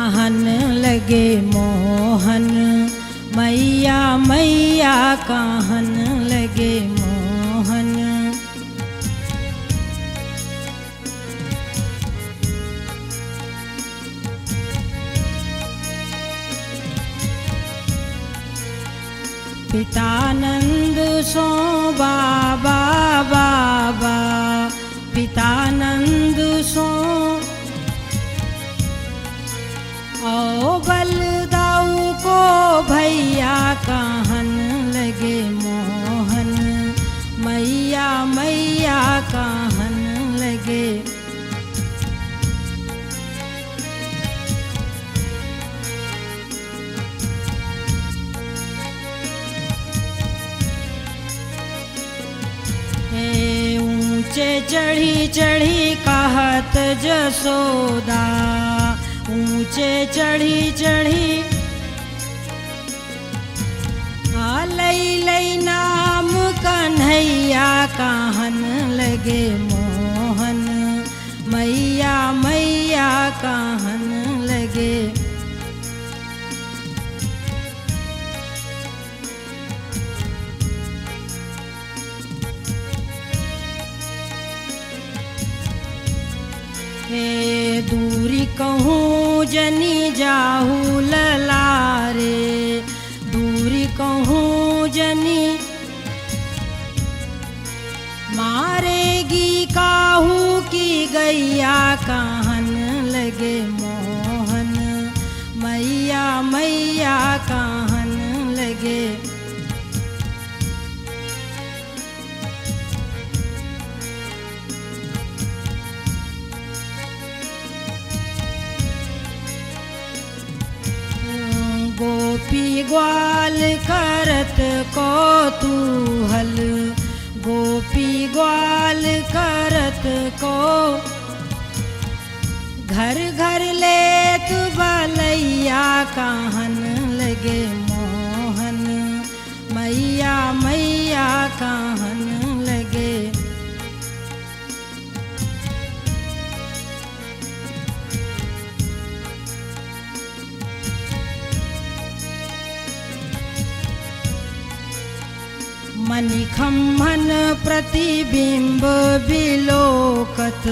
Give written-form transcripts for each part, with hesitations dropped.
कहन लगे मोहन, मैया मैया कहन लगे मोहन। पितानंद सो बाबा बाबा, पितानंद सो ओ बलदाऊ को भैया कहन लगे मोहन, मैया मैया कहन लगे। ऊंचे चढ़ी चढ़ी कहत जसोदा, ऊंचे चढ़ी चढ़ी लई लई नाम कन्हैया कहन लगे मोहन, मैया मैया कहन लगे। हे दूरी कहूँ जनी जाहू ललारे, दूरी कहूँ जनी मारेगी काहू की गैया कहन लगे मोहन, मैया मैया कहन लगे। गोपी ग्वाल करत कौतूहल, गोपी ग्वाल करत को घर घर लेत बलैया कहन लगे मोहन, मैया मैया कहन लगे। मणिखम्भन प्रतिबिंब विलोकत,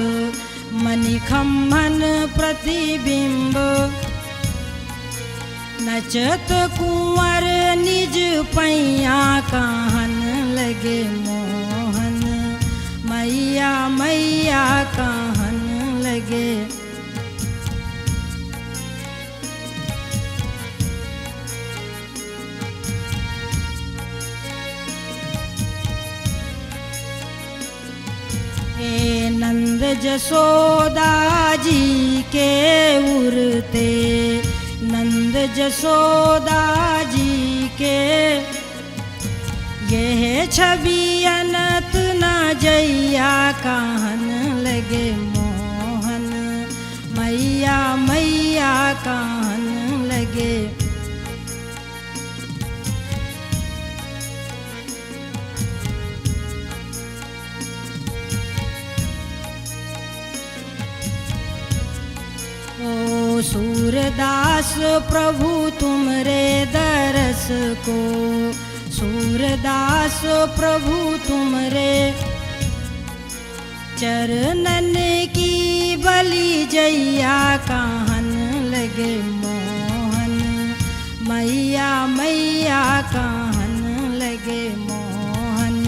मणिखम्भन प्रतिबिंब नचत कुंवर निज पैया कहन लगे मोहन, मैया मैया कहन लगे। नंद जसोदा जी के उरते, नंद जसोदा जी के यह छवि अनत न जैया कहन लगे मोहन, मैया मैया कहन लगे। ओ सूरदास प्रभु तुमरे दरस को, सूरदास प्रभु तुमरे चरणन की बलि जैया कहन लगे मोहन, मैया मैया कहन लगे मोहन,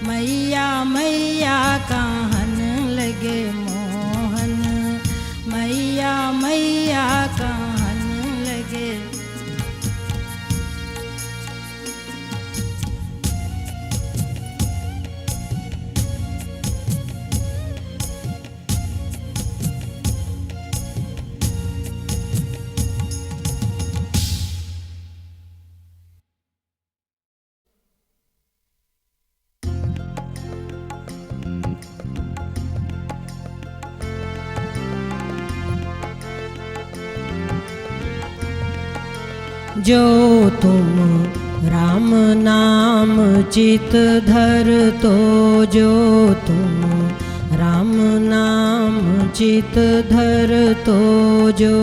मैया मैया कहन लगे मोहन, मैया मैया कहन लगे। जो तुम राम नाम चित धर तो, जो तुम राम नाम चित धर तो जो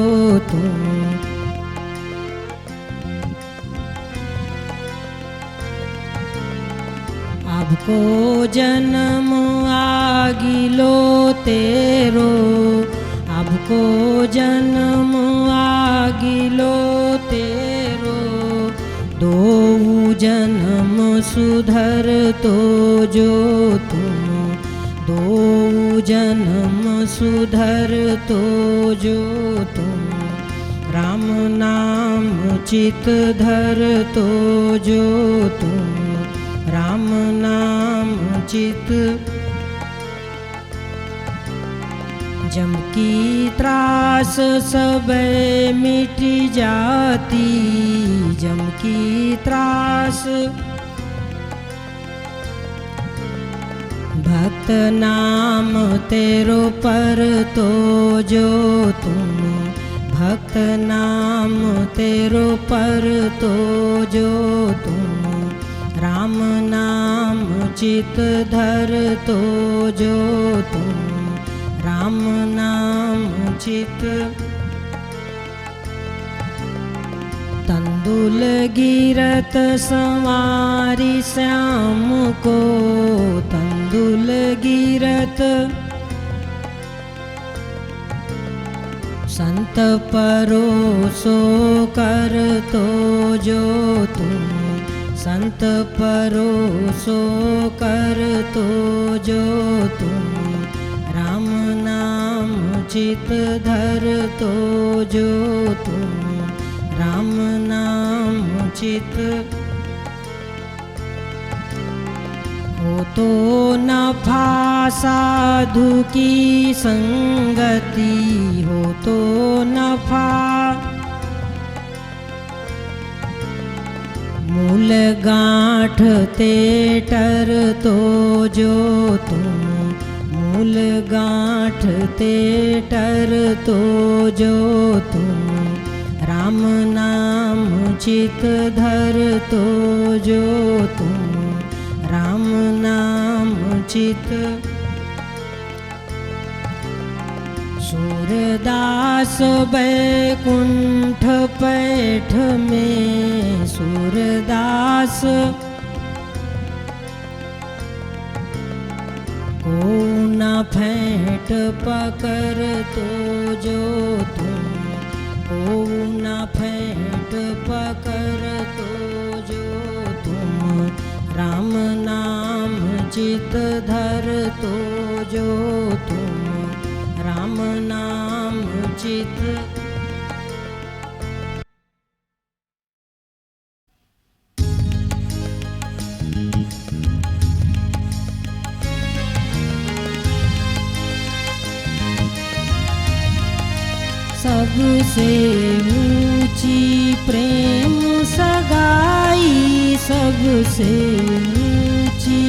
तुम अब को जन्म आगिलो तेरो अब को जन्म आगिलो तेरो दो जन्म सुधर तो जो तुम दो जन्म सुधर तो जो तुम राम नाम चित धर तो जो तुम राम नाम चित जम की त्रास सब मिट जाती जम की त्रास भक्त नाम तेरो पर तो जो तुम भक्त नाम तेरो पर तो जो तुम राम नाम चित धर तो जो तुम राम नाम चित तंदुल गिरत संवारी श्याम को तंदुल गिरत संत परोसो कर तो जो तुम संत परोसो कर तो जो तुम राम नाम चित धर तो जो तुम राम नाम चित हो तो नफा साधु की संगति हो तो नफा मूल गांठ ते टर तो जो तुम मूल गांठ ते टर तो जो तुम राम नाम चित धर तो जो तुम राम नाम चित सूरदास बैकुंठ पैठ में सूरदास को न फेंट पकर तो जो तुम को न फेंट पकर तो जो तुम राम नाम चित धर तो जो तुम राम नाम चित सबसे ऊंची प्रेम सगाई सबसे ऊंची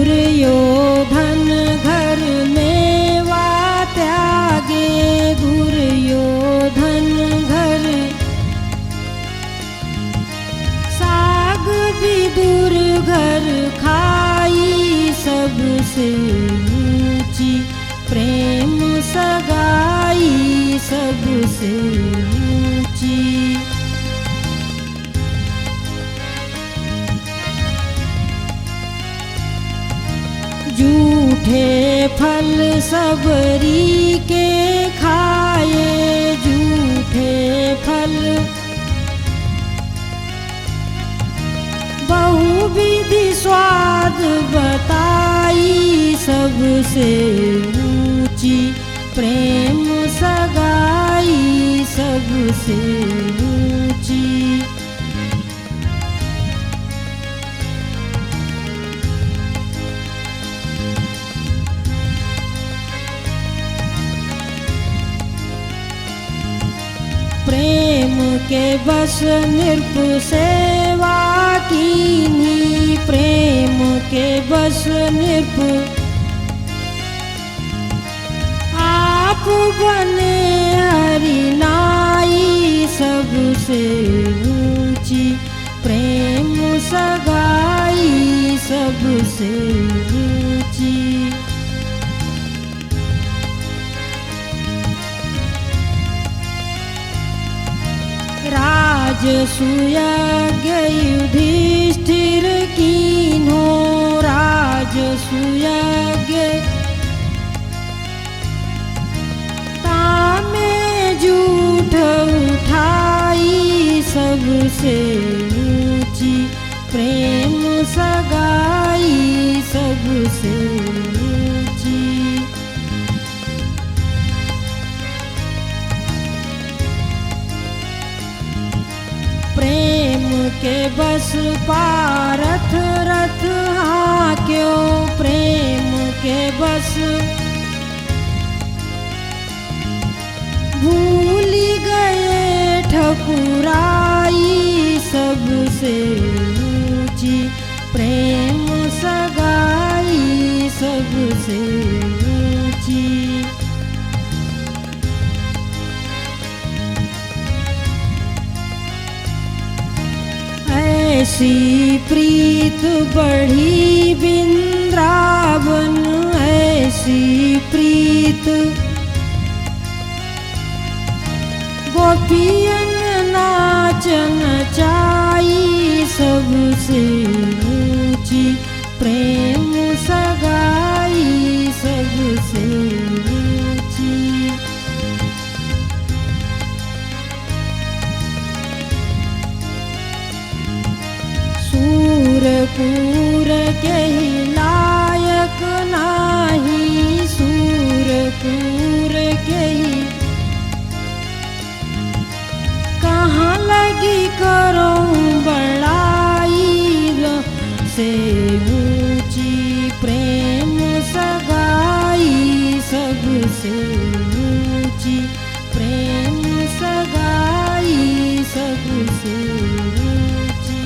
दुर्योधन घर में वा त्यागे दुर्योधन घर साग विदुर घर खाई सबसे ऊंची प्रेम सगाई सबसे ऊंची झूठे फल सबरी के खाए झूठे फल बहुविधि स्वाद बताई सबसे ऊंची प्रेम सगाई सबसे ऊंची प्रेम के बस नृप सेवा कीनी प्रेम के बस नृप आप बने हरि नाई सबसे ऊंची, प्रेम सगाई सबसे ऊंची। राजसूयज्ञ युधिष्ठिर कीन्हो, राजसूयज्ञ तामे जूठ उठाई सबसे ऊंची, प्रेम सगाई सबसे ऊंची। प्रेम के बस पारथ रथ हाक्यो, प्रेम के बस भूली गए ठकुराई सबसे ऊंची, प्रेम सगाई सबसे ऊंची। ऐसी प्रीत बढ़ी वृंदावन, ऐसी प्रीत गोपियन नाच नचाई सबसे ऊंची, प्रेम सगाई सबसे ऊंची। सूरपुर के लायक नाही, सूरपुर के कहाँ लगी करूं बड़ाई से ऊंची, प्रेम सगाई सबसे ऊंची, प्रेम सगाई सबसे ऊंची।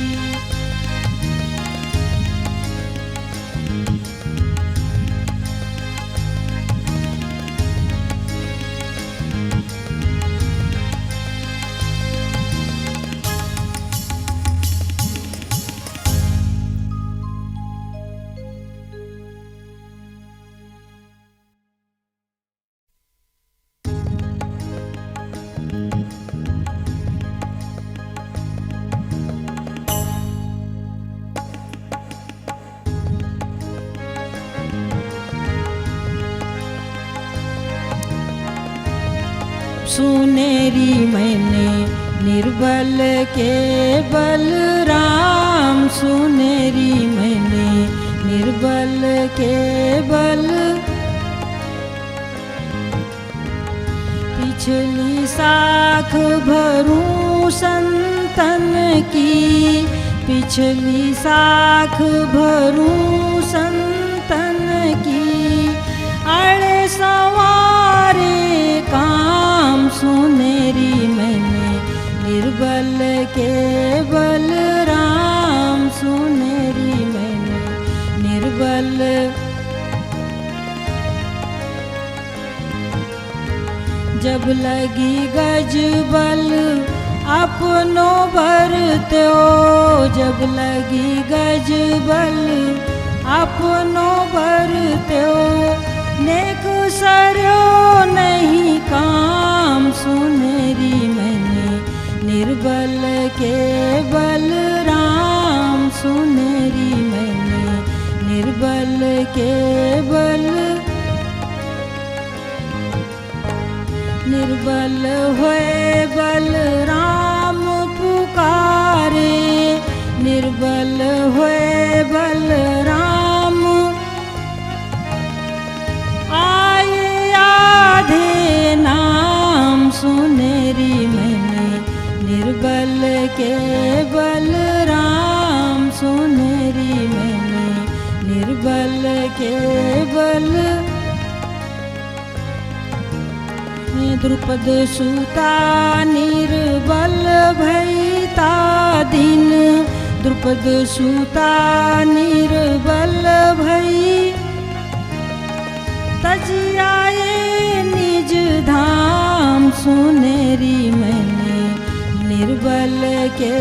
सुनेरी मैंने निर्बल के बलराम, सुनेरी मैंने निर्बल के बल। पिछली साख भरूं संतन की, पिछली साख भरूं संतन की। अड़े सवारे काम सुनेरी मैंने निर्बल के बलराम, सुनेरी मैंने निर्बल। जब लगी गजबल अपनो भरत्यो, जब लगी गजबल अपनो भरत्यो। नेक सरयो नहीं काम सुनेरी मैंने निर्बल के बलराम, सुनेरी मैंने निर्बल के बल। निर्बल हुए बलराम पुकारे, निर्बल हुए बलराम। आए आधे नाम सुनेरी मैंने निर्बल के बलराम, सुनेरी मैंने निर्बल के बल। द्रुपद सुता निर्बल भैता दिन, द्रुपद सुता निर्बल भई। तजियाए निज धाम सुनेरी मैंने निर्बल के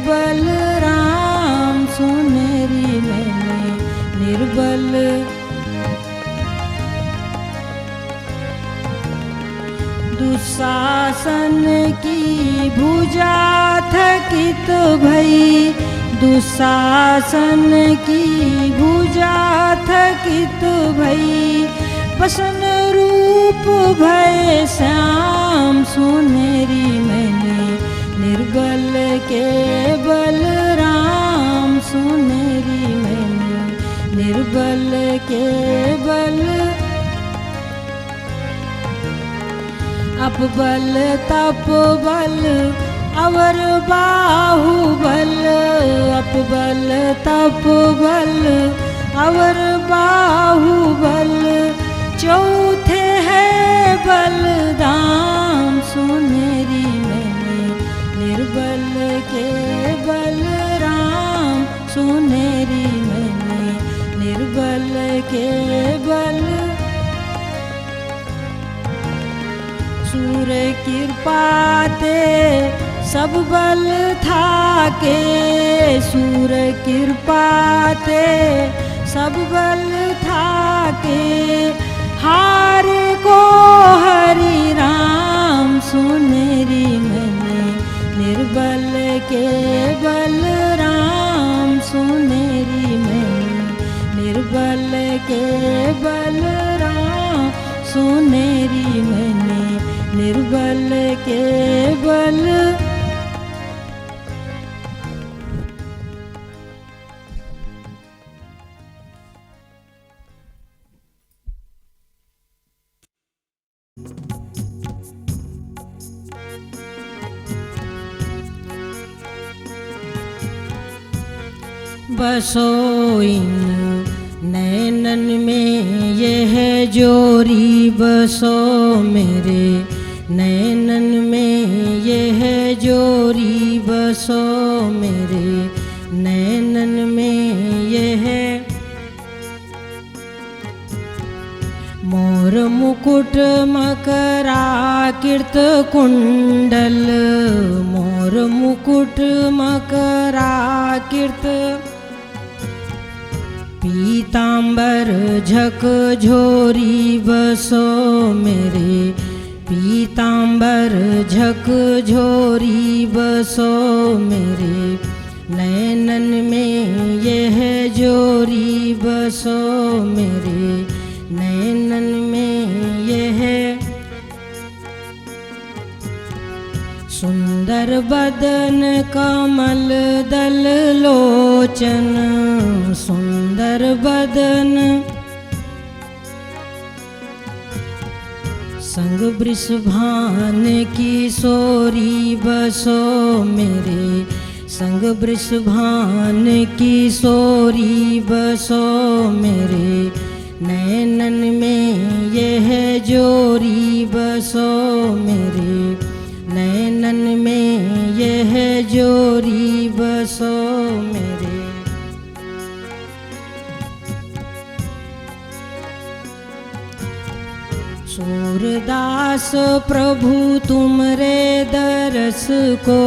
बलराम सुनेरी मैंने निर्बल। दुशासन की भुजा थकित भई, दुशासन की भुजा थकित भई, बसन रूप भय श्याम सुनेरी मैंने निर्बल के बलराम सुनेरी मैंने निर्बल के बल। अपबल तप बल अवर बाहुबल, अपबल तप बल अवर बाहुबल, चौथे है बलदाम सुनेरी मैंने निर्बल के बलराम सुनेरी मैंने निर्बल के बल। सूर कृपा ते सब बल थाके, सूर कृपा ते सब बल थाके, हार को हरि राम सुनेरी मैंने निर्बल के बलराम सुनेरी मैंने निर्बल के बलराम सुनेरी मैंने निर्बल के बल। बसो इन नैनन में यह जोरी, बसो मेरे नैनन में यह जोरी, बसो मेरे नैनन में यह। मोर मुकुट मकरा कीर्त कुंडल, मोर मुकुट मकरा कीर्त पीतांबर झक झोरी, बसो मेरे पीतांबर झक झोरी, बसो मेरे नैनन में यह जोरी, बसो मेरे नैनन में यह। सुंदर बदन कमल दल लोचन, सुंदर बदन संग वृषभान की सोरी, बसो मेरे संग वृषभान की सोरी, बसो मेरे नैनन में यह जोरी, बसो मेरे नैनन में यह जोरी, बसो मेरे। सूरदास प्रभु तुमरे दरस को,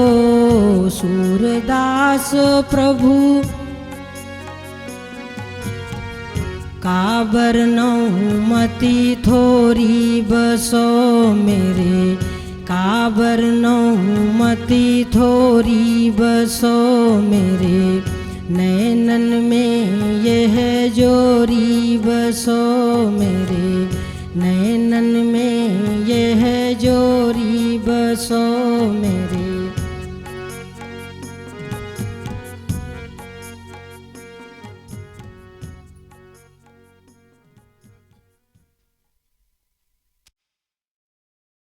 सूरदास प्रभु काबर नौमति थोरी, बसो मेरे काबर नौमति थोरी, बसो मेरे नैनन में यह जोरी, बसो मेरे नैनन में यह जोरी, बसो